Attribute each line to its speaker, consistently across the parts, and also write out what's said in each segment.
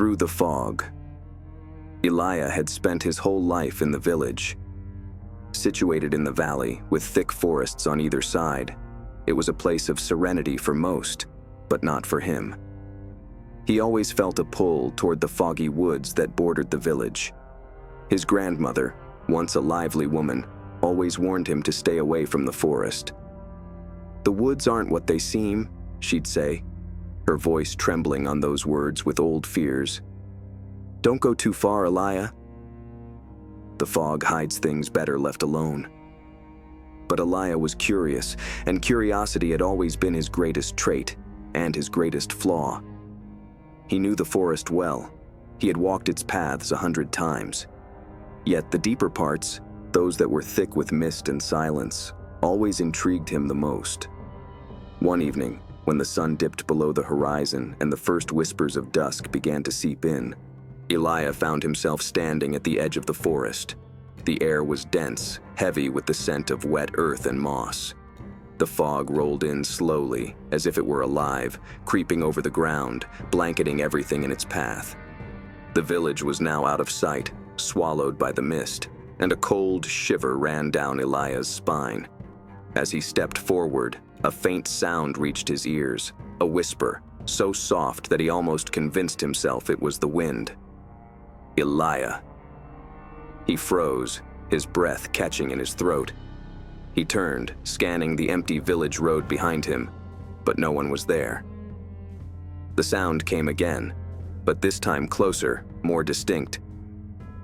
Speaker 1: Through the fog. Eliah had spent his whole life in the village. Situated in the valley, with thick forests on either side, it was a place of serenity for most, but not for him. He always felt a pull toward the foggy woods that bordered the village. His grandmother, once a lively woman, always warned him to stay away from the forest. "The woods aren't what they seem," she'd say, her voice trembling on those words with old fears. "Don't go too far, Eliah." The fog hides things better left alone. But Eliah was curious, and curiosity had always been his greatest trait and his greatest flaw. He knew the forest well. He had walked its paths 100 times. Yet the deeper parts, those that were thick with mist and silence, always intrigued him the most. One evening, when the sun dipped below the horizon and the first whispers of dusk began to seep in, Eliah found himself standing at the edge of the forest. The air was dense, heavy with the scent of wet earth and moss. The fog rolled in slowly, as if it were alive, creeping over the ground, blanketing everything in its path. The village was now out of sight, swallowed by the mist, and a cold shiver ran down Eliah's spine. As he stepped forward, a faint sound reached his ears, a whisper, so soft that he almost convinced himself it was the wind. "Eliah." He froze, his breath catching in his throat. He turned, scanning the empty village road behind him, but no one was there. The sound came again, but this time closer, more distinct.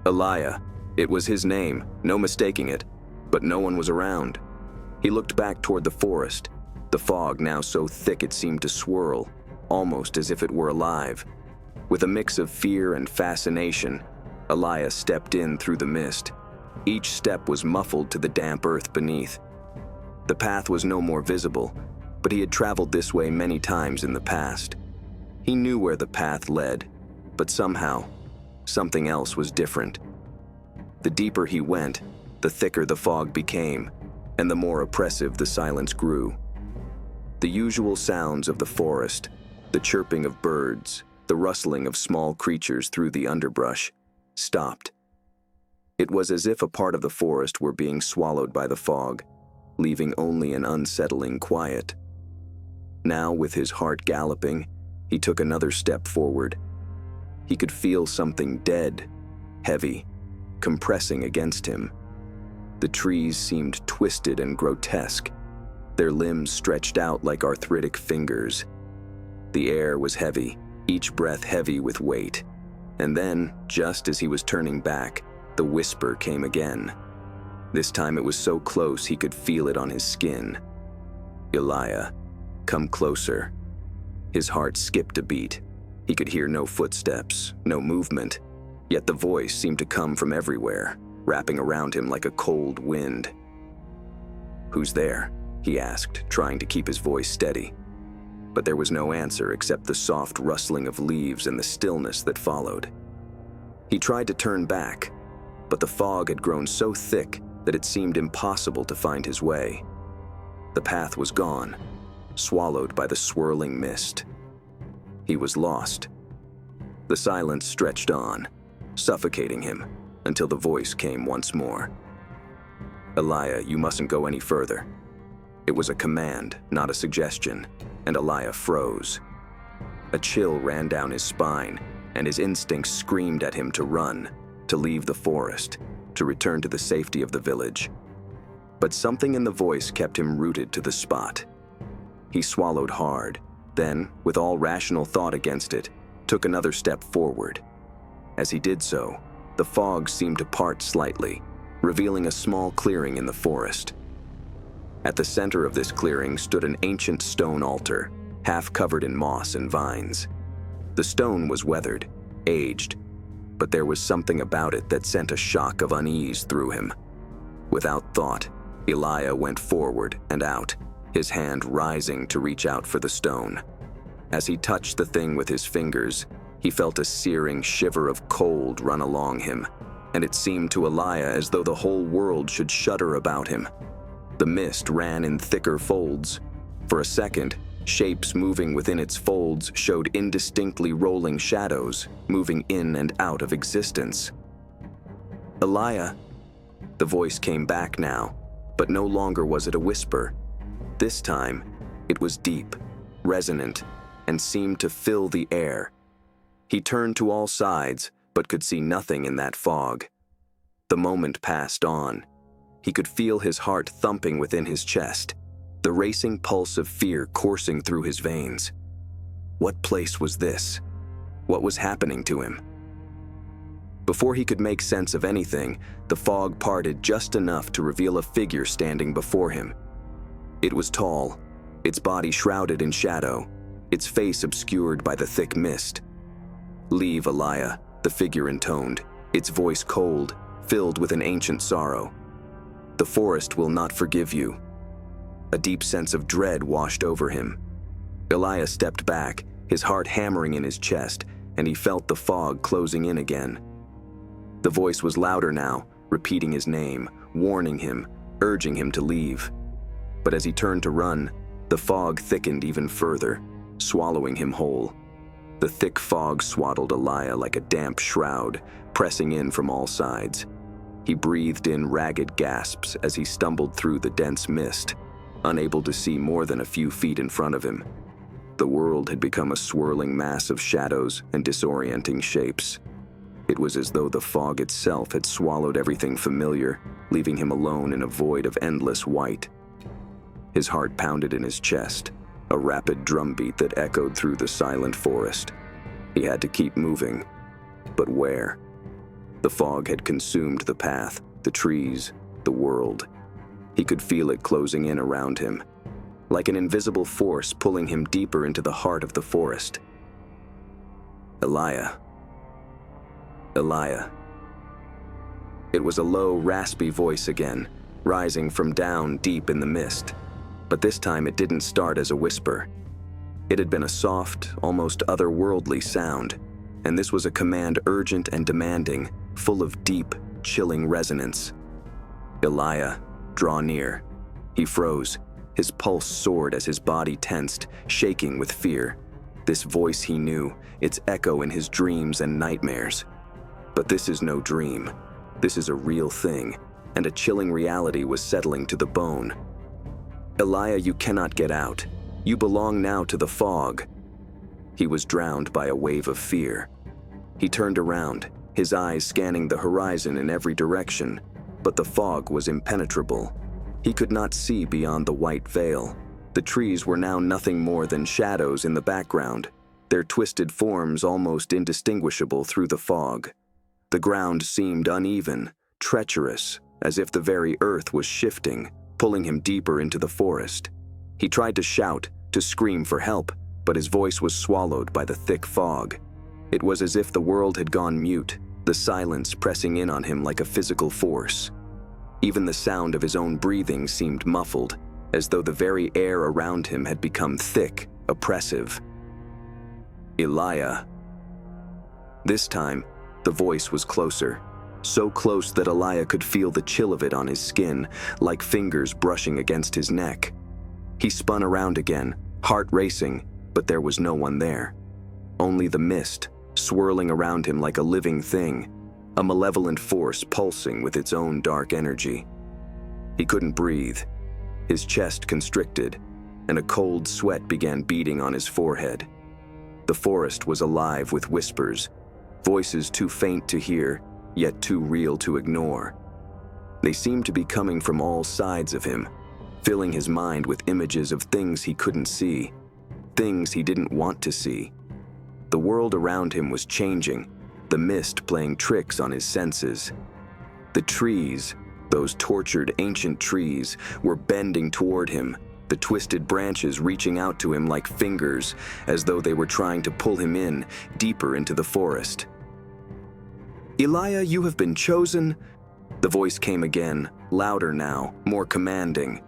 Speaker 1: Eliah. It was his name, no mistaking it, but no one was around. He looked back toward the forest, the fog now so thick it seemed to swirl, almost as if it were alive. With a mix of fear and fascination, Eliah stepped in through the mist. Each step was muffled to the damp earth beneath. The path was no more visible, but he had traveled this way many times in the past. He knew where the path led, but somehow, something else was different. The deeper he went, the thicker the fog became, and the more oppressive the silence grew. The usual sounds of the forest, the chirping of birds, the rustling of small creatures through the underbrush, stopped. It was as if a part of the forest were being swallowed by the fog, leaving only an unsettling quiet. Now, with his heart galloping, he took another step forward. He could feel something dead, heavy, compressing against him. The trees seemed twisted and grotesque, their limbs stretched out like arthritic fingers. The air was heavy, each breath heavy with weight. And then, just as he was turning back, the whisper came again. This time it was so close he could feel it on his skin. "Eliah, come closer." His heart skipped a beat. He could hear no footsteps, no movement, yet the voice seemed to come from everywhere, wrapping around him like a cold wind. "Who's there?" he asked, trying to keep his voice steady. But there was no answer except the soft rustling of leaves and the stillness that followed. He tried to turn back, but the fog had grown so thick that it seemed impossible to find his way. The path was gone, swallowed by the swirling mist. He was lost. The silence stretched on, suffocating him, until the voice came once more. "Eliah, you mustn't go any further." It was a command, not a suggestion, and Eliah froze. A chill ran down his spine, and his instincts screamed at him to run, to leave the forest, to return to the safety of the village. But something in the voice kept him rooted to the spot. He swallowed hard, then, with all rational thought against it, took another step forward. As he did so, the fog seemed to part slightly, revealing a small clearing in the forest. At the center of this clearing stood an ancient stone altar, half covered in moss and vines. The stone was weathered, aged, but there was something about it that sent a shock of unease through him. Without thought, Eliah went forward and out, his hand rising to reach out for the stone. As he touched the thing with his fingers, he felt a searing shiver of cold run along him, and it seemed to Eliah as though the whole world should shudder about him. The mist ran in thicker folds. For a second, Shapes moving within its folds showed indistinctly rolling shadows, moving in and out of existence. "Eliah," the voice came back now, but no longer was it a whisper. This time, it was deep, resonant, and seemed to fill the air. He turned to all sides, but could see nothing in that fog. The moment passed on. He could feel his heart thumping within his chest, the racing pulse of fear coursing through his veins. What place was this? What was happening to him? Before he could make sense of anything, the fog parted just enough to reveal a figure standing before him. It was tall, its body shrouded in shadow, its face obscured by the thick mist. "Leave, Eliah," the figure intoned, its voice cold, filled with an ancient sorrow. "The forest will not forgive you." A deep sense of dread washed over him. Eliah stepped back, his heart hammering in his chest, and he felt the fog closing in again. The voice was louder now, repeating his name, warning him, urging him to leave. But as he turned to run, the fog thickened even further, swallowing him whole. The thick fog swaddled Eliah like a damp shroud, pressing in from all sides. He breathed in ragged gasps as he stumbled through the dense mist, unable to see more than a few feet in front of him. The world had become a swirling mass of shadows and disorienting shapes. It was as though the fog itself had swallowed everything familiar, leaving him alone in a void of endless white. His heart pounded in his chest, a rapid drumbeat that echoed through the silent forest. He had to keep moving. But where? The fog had consumed the path, the trees, the world. He could feel it closing in around him, like an invisible force pulling him deeper into the heart of the forest. "Eliah. Eliah." It was a low, raspy voice again, rising from down deep in the mist. But this time it didn't start as a whisper. It had been a soft, almost otherworldly sound, and this was a command urgent and demanding, full of deep, chilling resonance. "Eliah, draw near." He froze. His pulse soared as his body tensed, shaking with fear. This voice he knew, its echo in his dreams and nightmares. But this is no dream. This is a real thing, and a chilling reality was settling to the bone. "Eliah, you cannot get out. You belong now to the fog." He was drowned by a wave of fear. He turned around, his eyes scanning the horizon in every direction, but the fog was impenetrable. He could not see beyond the white veil. The trees were now nothing more than shadows in the background, their twisted forms almost indistinguishable through the fog. The ground seemed uneven, treacherous, as if the very earth was shifting, pulling him deeper into the forest. He tried to shout, to scream for help, but his voice was swallowed by the thick fog. It was as if the world had gone mute, the silence pressing in on him like a physical force. Even the sound of his own breathing seemed muffled, as though the very air around him had become thick, oppressive. "Eliah." This time, the voice was closer, so close that Eliah could feel the chill of it on his skin, like fingers brushing against his neck. He spun around again, heart racing, but there was no one there. Only the mist, swirling around him like a living thing, a malevolent force pulsing with its own dark energy. He couldn't breathe. His chest constricted, and a cold sweat began beating on his forehead. The forest was alive with whispers, voices too faint to hear, yet too real to ignore. They seemed to be coming from all sides of him, filling his mind with images of things he couldn't see, things he didn't want to see. The world around him was changing, the mist playing tricks on his senses. The trees, those tortured ancient trees, were bending toward him, the twisted branches reaching out to him like fingers, as though they were trying to pull him in, deeper into the forest. "Eliah, you have been chosen." The voice came again, louder now, more commanding.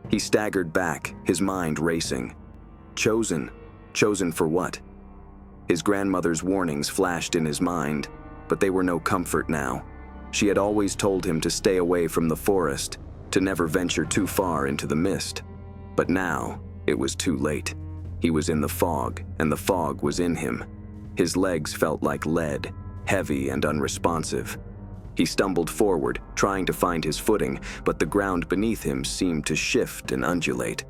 Speaker 1: He staggered back, his mind racing. Chosen? Chosen for what? His grandmother's warnings flashed in his mind, but they were no comfort now. She had always told him to stay away from the forest, to never venture too far into the mist. But now, it was too late. He was in the fog, and the fog was in him. His legs felt like lead, heavy and unresponsive. He stumbled forward, trying to find his footing, but the ground beneath him seemed to shift and undulate.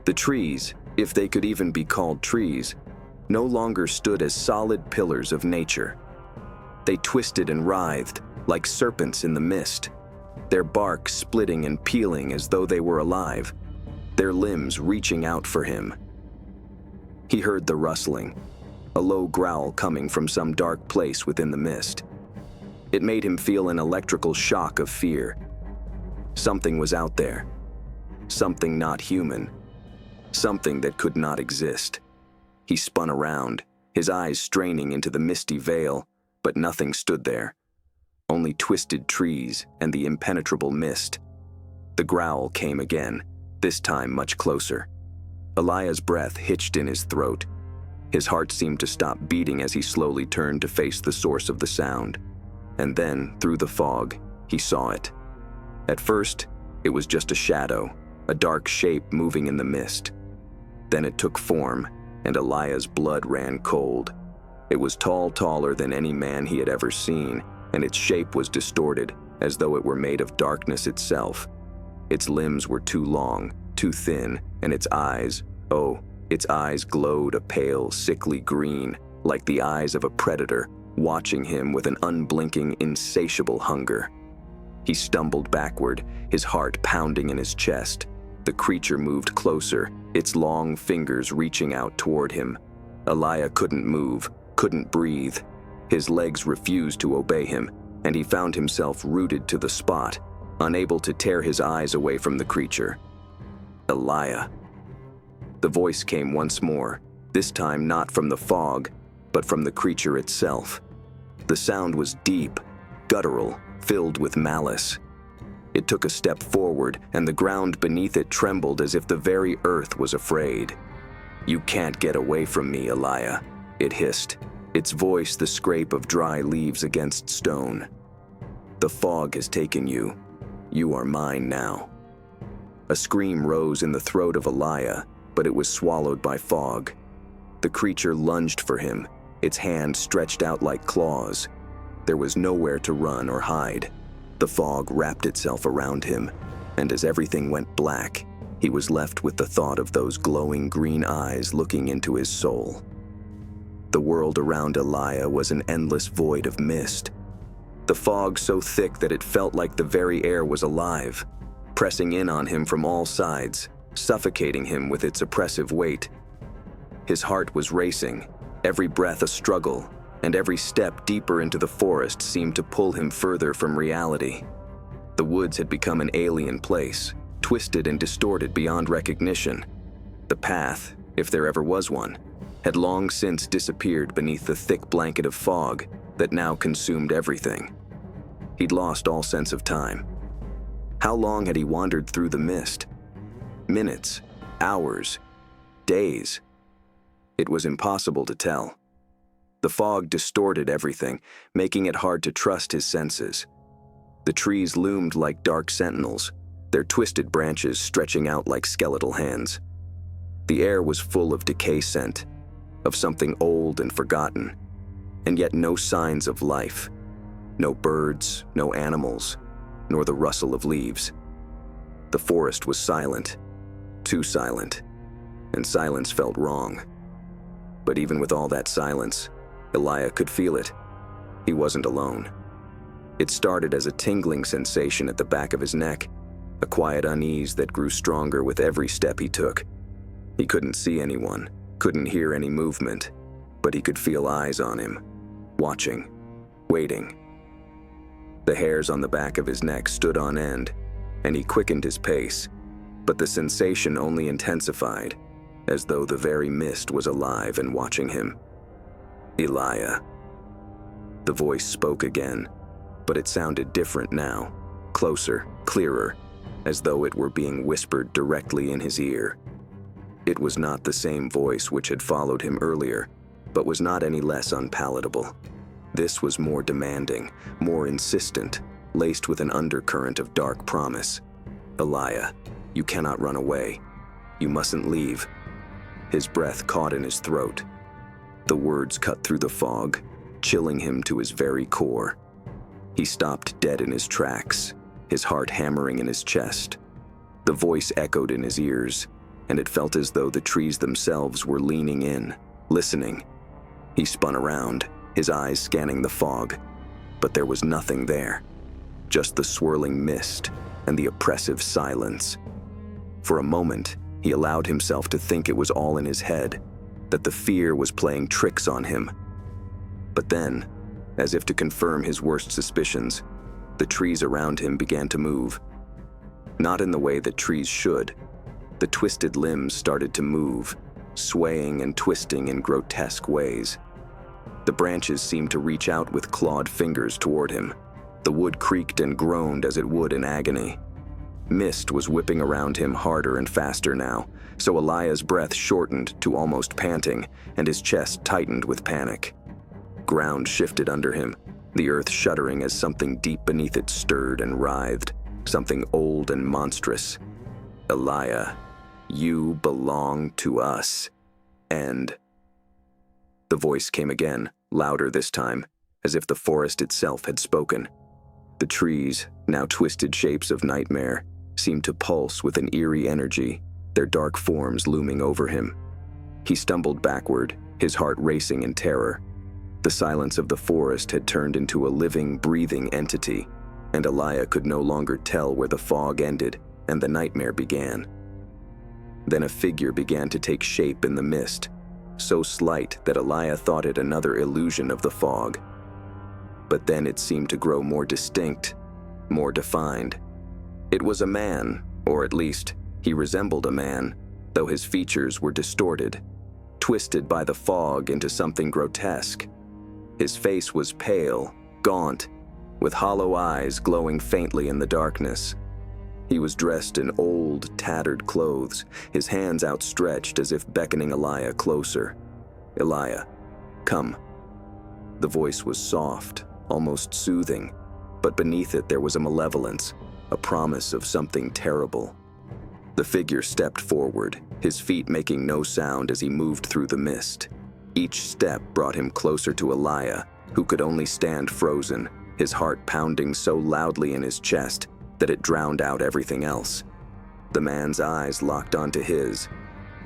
Speaker 1: The trees, if they could even be called trees, no longer stood as solid pillars of nature. They twisted and writhed, like serpents in the mist, their bark splitting and peeling as though they were alive, their limbs reaching out for him. He heard the rustling, a low growl coming from some dark place within the mist. It made him feel an electrical shock of fear. Something was out there. Something not human. Something that could not exist. He spun around, his eyes straining into the misty veil, but nothing stood there. Only twisted trees and the impenetrable mist. The growl came again, this time much closer. Eliah's breath hitched in his throat. His heart seemed to stop beating as he slowly turned to face the source of the sound. And then, through the fog, he saw it. At first, it was just a shadow, a dark shape moving in the mist. Then it took form, and Eliah's blood ran cold. It was tall, taller than any man he had ever seen, and its shape was distorted, as though it were made of darkness itself. Its limbs were too long, too thin, and its eyes glowed a pale, sickly green, like the eyes of a predator, watching him with an unblinking, insatiable hunger. He stumbled backward, his heart pounding in his chest. The creature moved closer, its long fingers reaching out toward him. Eliah couldn't move, couldn't breathe. His legs refused to obey him, and he found himself rooted to the spot, unable to tear his eyes away from the creature. Eliah. The voice came once more, this time not from the fog, but from the creature itself. The sound was deep, guttural, filled with malice. It took a step forward, and the ground beneath it trembled as if the very earth was afraid. "You can't get away from me, Eliah," it hissed, its voice the scrape of dry leaves against stone. "The fog has taken you. You are mine now." A scream rose in the throat of Eliah, but it was swallowed by fog. The creature lunged for him, its hand stretched out like claws. There was nowhere to run or hide. The fog wrapped itself around him, and as everything went black, he was left with the thought of those glowing green eyes looking into his soul. The world around Eliah was an endless void of mist. The fog so thick that it felt like the very air was alive, pressing in on him from all sides, suffocating him with its oppressive weight. His heart was racing, every breath a struggle, and every step deeper into the forest seemed to pull him further from reality. The woods had become an alien place, twisted and distorted beyond recognition. The path, if there ever was one, had long since disappeared beneath the thick blanket of fog that now consumed everything. He'd lost all sense of time. How long had he wandered through the mist? Minutes, hours, days. It was impossible to tell. The fog distorted everything, making it hard to trust his senses. The trees loomed like dark sentinels, their twisted branches stretching out like skeletal hands. The air was full of decay scent, of something old and forgotten, and yet no signs of life. No birds, no animals, nor the rustle of leaves. The forest was silent, too silent, and silence felt wrong. But even with all that silence, Eliah could feel it. He wasn't alone. It started as a tingling sensation at the back of his neck, a quiet unease that grew stronger with every step he took. He couldn't see anyone, couldn't hear any movement, but he could feel eyes on him, watching, waiting. The hairs on the back of his neck stood on end, and he quickened his pace, but the sensation only intensified, as though the very mist was alive and watching him. "Eliah." The voice spoke again, but it sounded different now, closer, clearer, as though it were being whispered directly in his ear. It was not the same voice which had followed him earlier, but was not any less unpalatable. This was more demanding, more insistent, laced with an undercurrent of dark promise. "Eliah, you cannot run away. You mustn't leave." his breath caught in his throat. The words cut through the fog, chilling him to his very core. He stopped dead in his tracks, his heart hammering in his chest. The voice echoed in his ears, and it felt as though the trees themselves were leaning in, listening. He spun around, his eyes scanning the fog, but there was nothing there. Just the swirling mist and the oppressive silence. For a moment, he allowed himself to think it was all in his head, that the fear was playing tricks on him. But then, as if to confirm his worst suspicions, the trees around him began to move. Not in the way that trees should. The twisted limbs started to move, swaying and twisting in grotesque ways. The branches seemed to reach out with clawed fingers toward him. The wood creaked and groaned as it would in agony. Mist was whipping around him harder and faster now, so Eliah's breath shortened to almost panting, and his chest tightened with panic. Ground shifted under him, the earth shuddering as something deep beneath it stirred and writhed, something old and monstrous. Eliah, you belong to us. And the voice came again, louder this time, as if the forest itself had spoken. The trees, now twisted shapes of nightmare, seemed to pulse with an eerie energy, their dark forms looming over him. He stumbled backward, his heart racing in terror. The silence of the forest had turned into a living, breathing entity, and Eliah could no longer tell where the fog ended and the nightmare began. Then a figure began to take shape in the mist, so slight that Eliah thought it another illusion of the fog. But then it seemed to grow more distinct, more defined. It was a man, or at least, he resembled a man, though his features were distorted, twisted by the fog into something grotesque. His face was pale, gaunt, with hollow eyes glowing faintly in the darkness. He was dressed in old, tattered clothes, his hands outstretched as if beckoning Eliah closer. "Eliah, come." The voice was soft, almost soothing, but beneath it there was a malevolence, a promise of something terrible. The figure stepped forward, his feet making no sound as he moved through the mist. Each step brought him closer to Eliah, who could only stand frozen, his heart pounding so loudly in his chest that it drowned out everything else. The man's eyes locked onto his,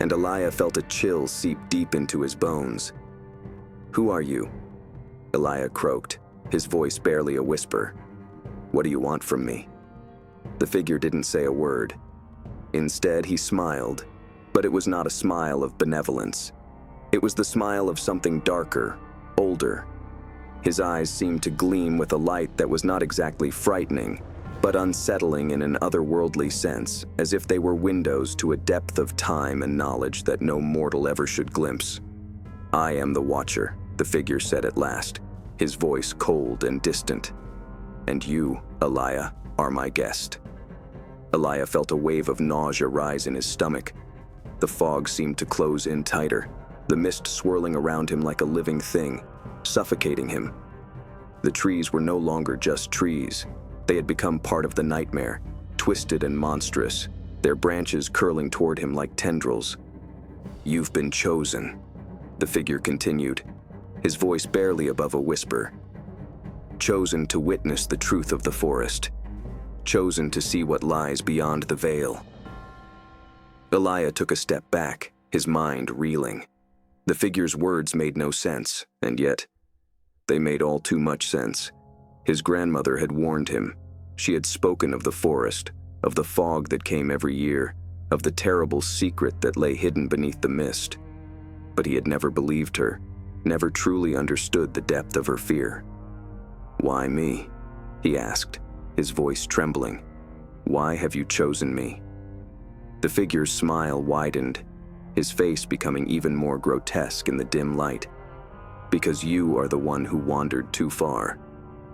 Speaker 1: and Eliah felt a chill seep deep into his bones. "Who are you?" Eliah croaked, his voice barely a whisper. "What do you want from me?" The figure didn't say a word. Instead, he smiled, but it was not a smile of benevolence. It was the smile of something darker, older. His eyes seemed to gleam with a light that was not exactly frightening, but unsettling in an otherworldly sense, as if they were windows to a depth of time and knowledge that no mortal ever should glimpse. "I am the Watcher," the figure said at last, his voice cold and distant. "And you, Eliah, are my guest." Eliah felt a wave of nausea rise in his stomach. The fog seemed to close in tighter, the mist swirling around him like a living thing, suffocating him. The trees were no longer just trees. They had become part of the nightmare, twisted and monstrous, their branches curling toward him like tendrils. "You've been chosen," the figure continued, his voice barely above a whisper. "Chosen to witness the truth of the forest. Chosen to see what lies beyond the veil." Eliah took a step back, his mind reeling. The figure's words made no sense, and yet, they made all too much sense. His grandmother had warned him. She had spoken of the forest, of the fog that came every year, of the terrible secret that lay hidden beneath the mist. But he had never believed her, never truly understood the depth of her fear. "Why me?" he asked, his voice trembling. "Why have you chosen me?" The figure's smile widened, his face becoming even more grotesque in the dim light. "Because you are the one who wandered too far.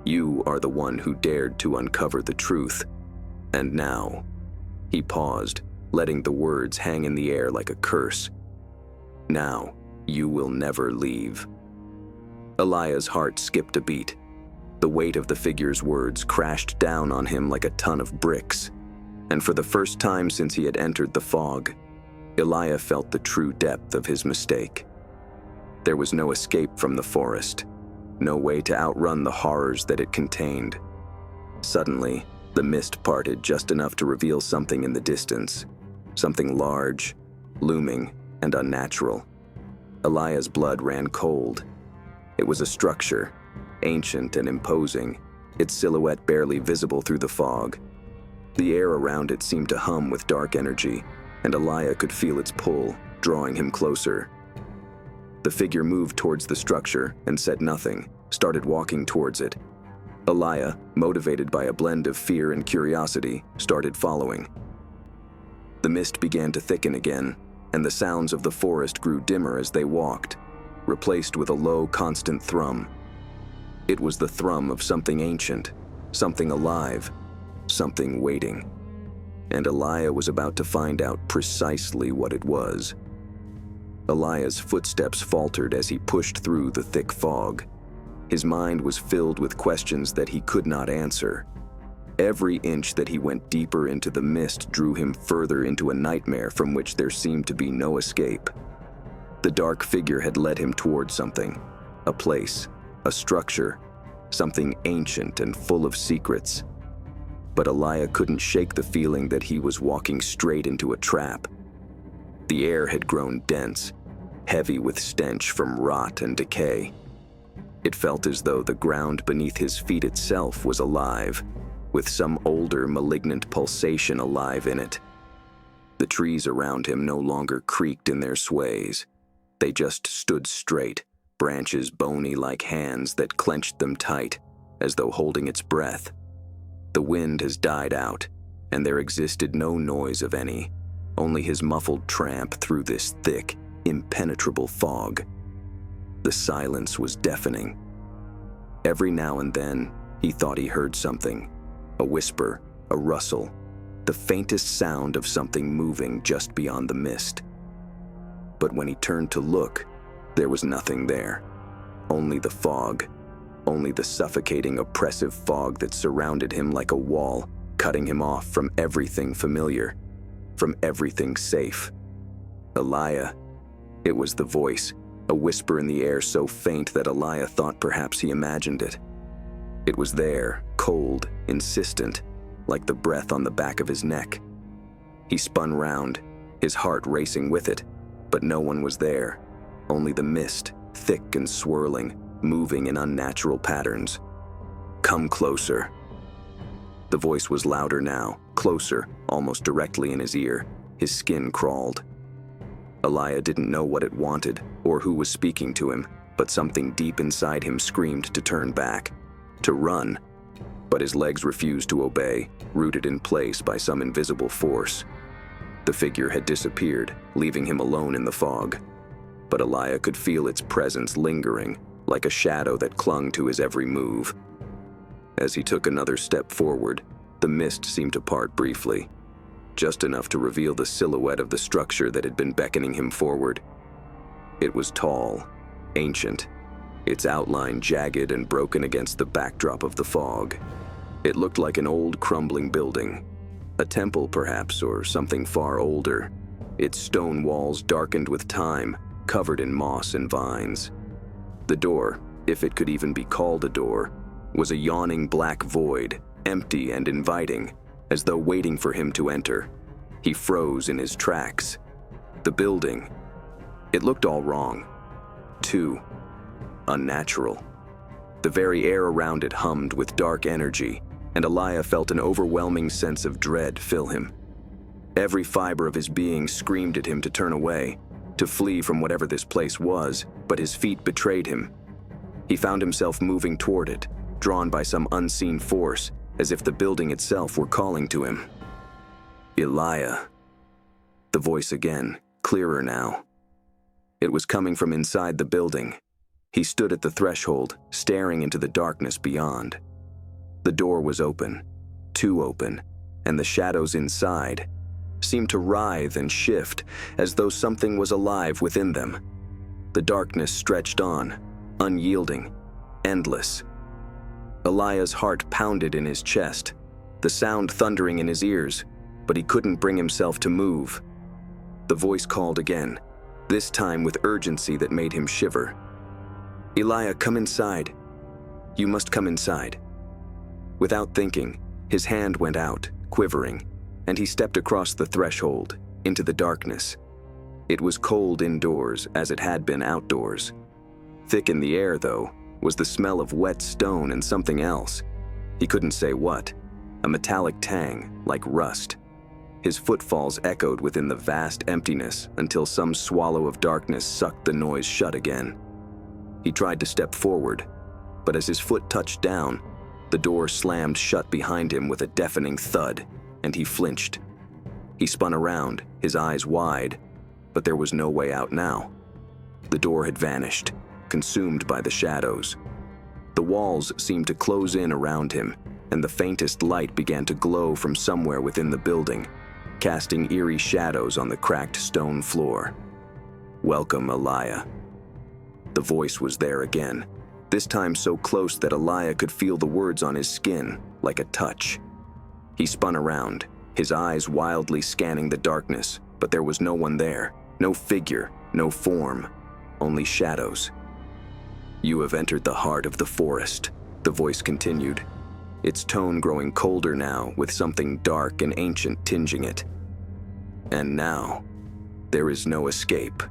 Speaker 1: You are the one who dared to uncover the truth. And now," he paused, letting the words hang in the air like a curse. "Now, you will never leave." Eliah's heart skipped a beat. The weight of the figure's words crashed down on him like a ton of bricks. And for the first time since he had entered the fog, Eliah felt the true depth of his mistake. There was no escape from the forest, no way to outrun the horrors that it contained. Suddenly, the mist parted just enough to reveal something in the distance, something large, looming, and unnatural. Eliah's blood ran cold. It was a structure, ancient and imposing, its silhouette barely visible through the fog. The air around it seemed to hum with dark energy, and Eliah could feel its pull, drawing him closer. The figure moved towards the structure and said nothing, started walking towards it. Eliah, motivated by a blend of fear and curiosity, started following. The mist began to thicken again, and the sounds of the forest grew dimmer as they walked, replaced with a low, constant thrum. It was the thrum of something ancient, something alive, something waiting. And Eliah was about to find out precisely what it was. Eliah's footsteps faltered as he pushed through the thick fog. His mind was filled with questions that he could not answer. Every inch that he went deeper into the mist drew him further into a nightmare from which there seemed to be no escape. The dark figure had led him toward something, a place, a structure, something ancient and full of secrets. But Eliah couldn't shake the feeling that he was walking straight into a trap. The air had grown dense, heavy with stench from rot and decay. It felt as though the ground beneath his feet itself was alive, with some older, malignant pulsation alive in it. The trees around him no longer creaked in their sways. They just stood straight, branches bony like hands that clenched them tight, as though holding its breath. The wind has died out, and there existed no noise of any, only his muffled tramp through this thick, impenetrable fog. The silence was deafening. Every now and then, he thought he heard something, a whisper, a rustle, the faintest sound of something moving just beyond the mist. But when he turned to look, there was nothing there. Only the fog, only the suffocating, oppressive fog that surrounded him like a wall, cutting him off from everything familiar, from everything safe. Eliah. It was the voice, a whisper in the air so faint that Eliah thought perhaps he imagined it. It was there, cold, insistent, like the breath on the back of his neck. He spun round, his heart racing with it, but no one was there, only the mist, thick and swirling, moving in unnatural patterns. "Come closer." The voice was louder now, closer, almost directly in his ear. His skin crawled. Eliah didn't know what it wanted or who was speaking to him, but something deep inside him screamed to turn back, to run. But his legs refused to obey, rooted in place by some invisible force. The figure had disappeared, leaving him alone in the fog. But Eliah could feel its presence lingering, like a shadow that clung to his every move. As he took another step forward, the mist seemed to part briefly, just enough to reveal the silhouette of the structure that had been beckoning him forward. It was tall, ancient, its outline jagged and broken against the backdrop of the fog. It looked like an old, crumbling building, a temple perhaps, or something far older, its stone walls darkened with time, covered in moss and vines. The door, if it could even be called a door, was a yawning black void, empty and inviting, as though waiting for him to enter. He froze in his tracks. The building, it looked all wrong. Too unnatural. The very air around it hummed with dark energy, and Eliah felt an overwhelming sense of dread fill him. Every fiber of his being screamed at him to turn away, to flee from whatever this place was, but his feet betrayed him. He found himself moving toward it, drawn by some unseen force, as if the building itself were calling to him. "Eliah." The voice again, clearer now. It was coming from inside the building. He stood at the threshold, staring into the darkness beyond. The door was open, too open, and the shadows inside seemed to writhe and shift, as though something was alive within them. The darkness stretched on, unyielding, endless. Eliah's heart pounded in his chest, the sound thundering in his ears, but he couldn't bring himself to move. The voice called again, this time with urgency that made him shiver. "Eliah, come inside. You must come inside." Without thinking, his hand went out, quivering, and he stepped across the threshold, into the darkness. It was cold indoors as it had been outdoors. Thick in the air, though, was the smell of wet stone and something else. He couldn't say what. A metallic tang, like rust. His footfalls echoed within the vast emptiness until some swallow of darkness sucked the noise shut again. He tried to step forward, but as his foot touched down, the door slammed shut behind him with a deafening thud, and he flinched. He spun around, his eyes wide, but there was no way out now. The door had vanished, consumed by the shadows. The walls seemed to close in around him, and the faintest light began to glow from somewhere within the building, casting eerie shadows on the cracked stone floor. "Welcome, Eliah." The voice was there again, this time so close that Eliah could feel the words on his skin, like a touch. He spun around, his eyes wildly scanning the darkness, but there was no one there, no figure, no form, only shadows. "You have entered the heart of the forest," the voice continued, its tone growing colder now with something dark and ancient tinging it. "And now, there is no escape."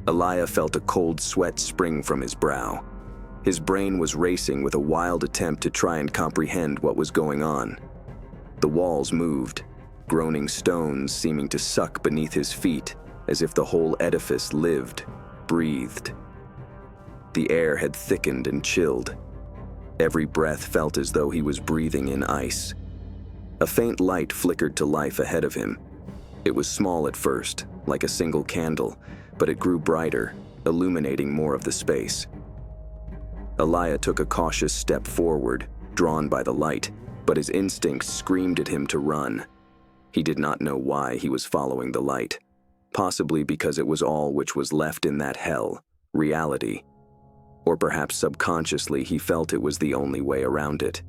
Speaker 1: Eliah felt a cold sweat spring from his brow. His brain was racing with a wild attempt to try and comprehend what was going on. The walls moved, groaning stones seeming to suck beneath his feet, as if the whole edifice lived, breathed. The air had thickened and chilled. Every breath felt as though he was breathing in ice. A faint light flickered to life ahead of him. It was small at first, like a single candle, but it grew brighter, illuminating more of the space. Eliah took a cautious step forward, drawn by the light, but his instincts screamed at him to run. He did not know why he was following the light, possibly because it was all which was left in that hell, reality. Or perhaps subconsciously he felt it was the only way around it.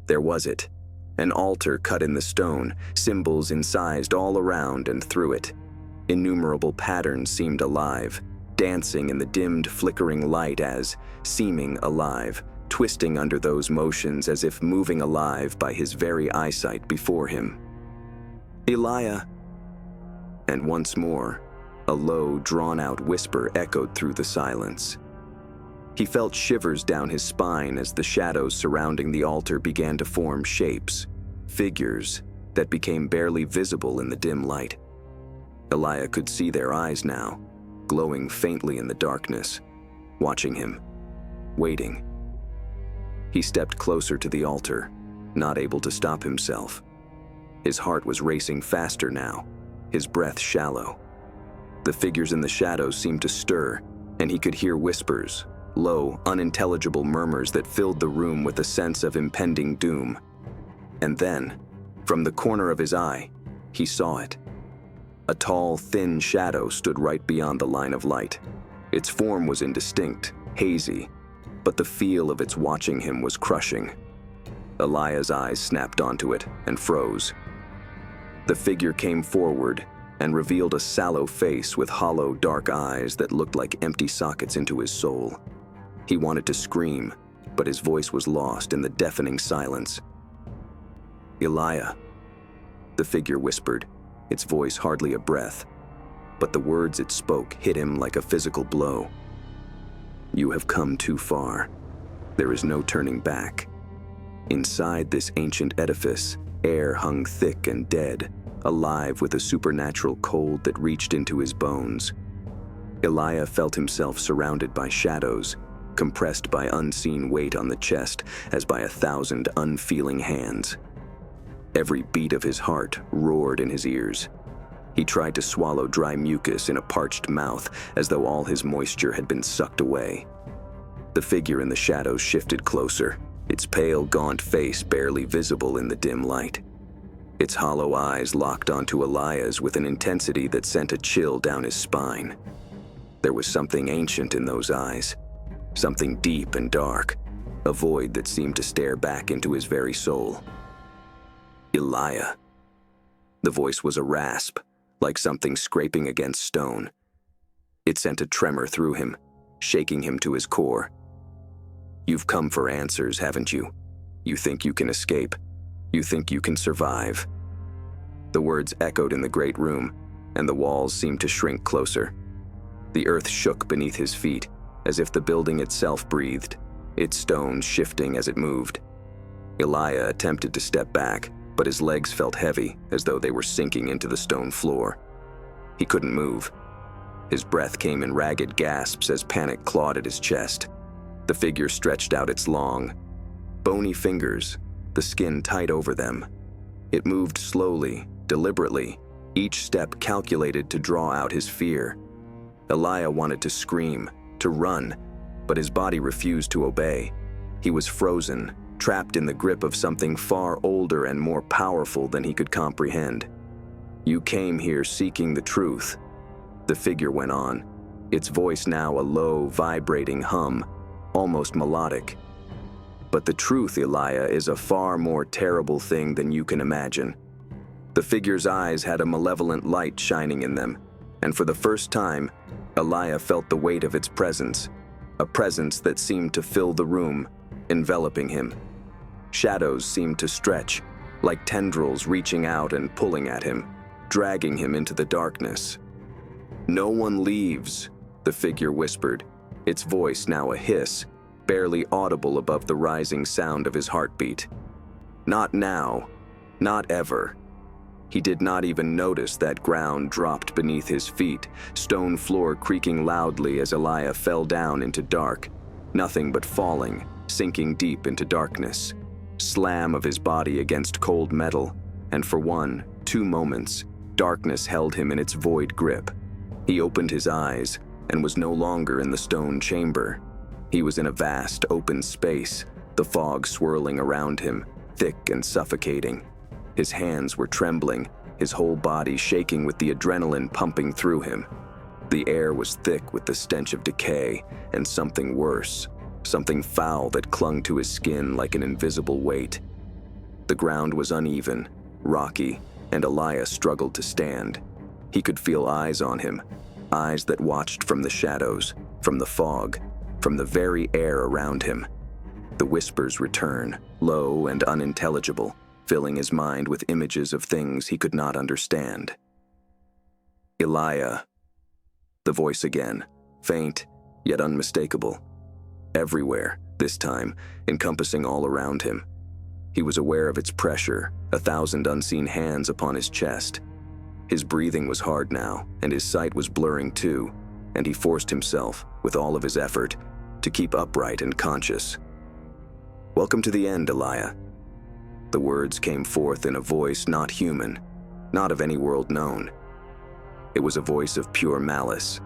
Speaker 1: There was it, an altar cut in the stone, symbols incised all around and through it. Innumerable patterns seemed alive, dancing in the dimmed, flickering light as, seeming alive, twisting under those motions as if moving alive by his very eyesight before him. "Eliah!" And once more, a low, drawn-out whisper echoed through the silence. He felt shivers down his spine as the shadows surrounding the altar began to form shapes, figures, that became barely visible in the dim light. Eliah could see their eyes now, glowing faintly in the darkness, watching him, waiting. He stepped closer to the altar, not able to stop himself. His heart was racing faster now, his breath shallow. The figures in the shadows seemed to stir, and he could hear whispers, low, unintelligible murmurs that filled the room with a sense of impending doom. And then, from the corner of his eye, he saw it. A tall, thin shadow stood right beyond the line of light. Its form was indistinct, hazy, but the feel of its watching him was crushing. Eliah's eyes snapped onto it and froze. The figure came forward and revealed a sallow face with hollow, dark eyes that looked like empty sockets into his soul. He wanted to scream, but his voice was lost in the deafening silence. "Eliah," the figure whispered, its voice hardly a breath, but the words it spoke hit him like a physical blow. "You have come too far. There is no turning back." Inside this ancient edifice, air hung thick and dead, alive with a supernatural cold that reached into his bones. Eliah felt himself surrounded by shadows, compressed by unseen weight on the chest as by 1,000 unfeeling hands. Every beat of his heart roared in his ears. He tried to swallow dry mucus in a parched mouth as though all his moisture had been sucked away. The figure in the shadows shifted closer, its pale, gaunt face barely visible in the dim light. Its hollow eyes locked onto Eliah's with an intensity that sent a chill down his spine. There was something ancient in those eyes, something deep and dark, a void that seemed to stare back into his very soul. "Eliah." The voice was a rasp, like something scraping against stone. It sent a tremor through him, shaking him to his core. "You've come for answers, haven't you? You think you can escape. You think you can survive." The words echoed in the great room, and the walls seemed to shrink closer. The earth shook beneath his feet, as if the building itself breathed, its stones shifting as it moved. Eliah attempted to step back, but his legs felt heavy, as though they were sinking into the stone floor. He couldn't move. His breath came in ragged gasps as panic clawed at his chest. The figure stretched out its long, bony fingers, the skin tight over them. It moved slowly, deliberately, each step calculated to draw out his fear. Eliah wanted to scream, to run, but his body refused to obey. He was frozen, trapped in the grip of something far older and more powerful than he could comprehend. "You came here seeking the truth," the figure went on, its voice now a low, vibrating hum, almost melodic. "But the truth, Eliah, is a far more terrible thing than you can imagine." The figure's eyes had a malevolent light shining in them, and for the first time, Eliah felt the weight of its presence, a presence that seemed to fill the room, enveloping him. Shadows seemed to stretch, like tendrils reaching out and pulling at him, dragging him into the darkness. "No one leaves," the figure whispered, its voice now a hiss, barely audible above the rising sound of his heartbeat. "Not now, not ever." He did not even notice that ground dropped beneath his feet, stone floor creaking loudly as Eliah fell down into dark, nothing but falling, sinking deep into darkness. Slam of his body against cold metal, and for 1-2 moments, darkness held him in its void grip. He opened his eyes and was no longer in the stone chamber. He was in a vast, open space, the fog swirling around him, thick and suffocating. His hands were trembling, his whole body shaking with the adrenaline pumping through him. The air was thick with the stench of decay and something worse, something foul that clung to his skin like an invisible weight. The ground was uneven, rocky, and Eliah struggled to stand. He could feel eyes on him, eyes that watched from the shadows, from the fog, from the very air around him. The whispers return, low and unintelligible, filling his mind with images of things he could not understand. "Eliah," the voice again, faint, yet unmistakable. Everywhere, this time, encompassing all around him. He was aware of its pressure, 1,000 unseen hands upon his chest. His breathing was hard now, and his sight was blurring too, and he forced himself, with all of his effort, to keep upright and conscious. "Welcome to the end, Eliah." The words came forth in a voice not human, not of any world known. It was a voice of pure malice,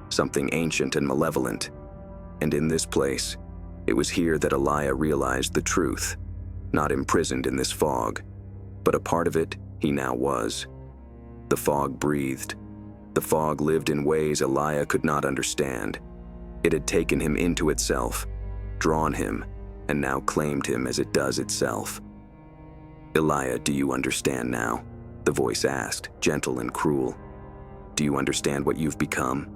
Speaker 1: something ancient and malevolent. And in this place, it was here that Eliah realized the truth, not imprisoned in this fog, but a part of it he now was. The fog breathed. The fog lived in ways Eliah could not understand. It had taken him into itself, drawn him, and now claimed him as it does itself. "Eliah, do you understand now?" the voice asked, gentle and cruel. "Do you understand what you've become?"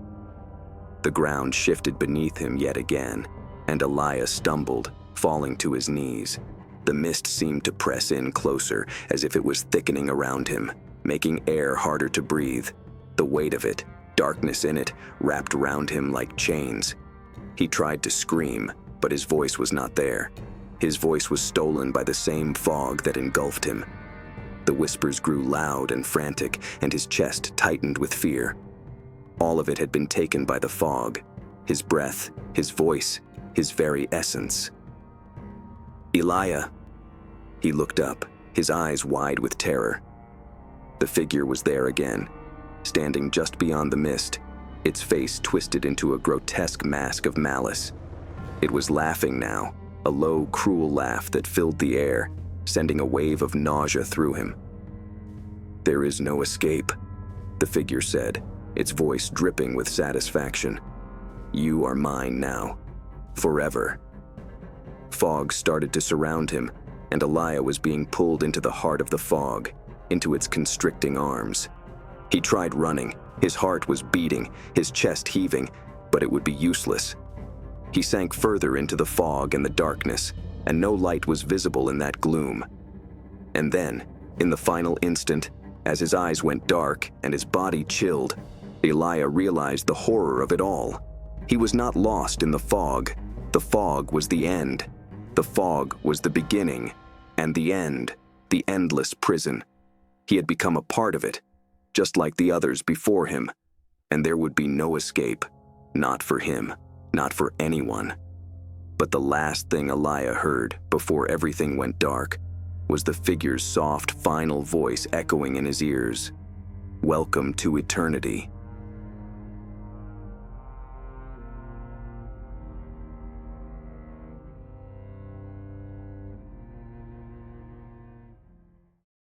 Speaker 1: The ground shifted beneath him yet again, and Eliah stumbled, falling to his knees. The mist seemed to press in closer, as if it was thickening around him, making air harder to breathe. The weight of it, darkness in it, wrapped round him like chains. He tried to scream, but his voice was not there. His voice was stolen by the same fog that engulfed him. The whispers grew loud and frantic, and his chest tightened with fear. All of it had been taken by the fog, his breath, his voice, his very essence. "Eliah." He looked up, his eyes wide with terror. The figure was there again, standing just beyond the mist, its face twisted into a grotesque mask of malice. It was laughing now, a low, cruel laugh that filled the air, sending a wave of nausea through him. "There is no escape," the figure said, its voice dripping with satisfaction. "You are mine now, forever." Fog started to surround him, and Eliah was being pulled into the heart of the fog, into its constricting arms. He tried running. His heart was beating, his chest heaving, but it would be useless. He sank further into the fog and the darkness, and no light was visible in that gloom. And then, in the final instant, as his eyes went dark and his body chilled, Eliah realized the horror of it all. He was not lost in the fog. The fog was the end. The fog was the beginning, and the end, the endless prison. He had become a part of it, just like the others before him, and there would be no escape, not for him, not for anyone. But the last thing Eliah heard before everything went dark was the figure's soft, final voice echoing in his ears. "Welcome to eternity."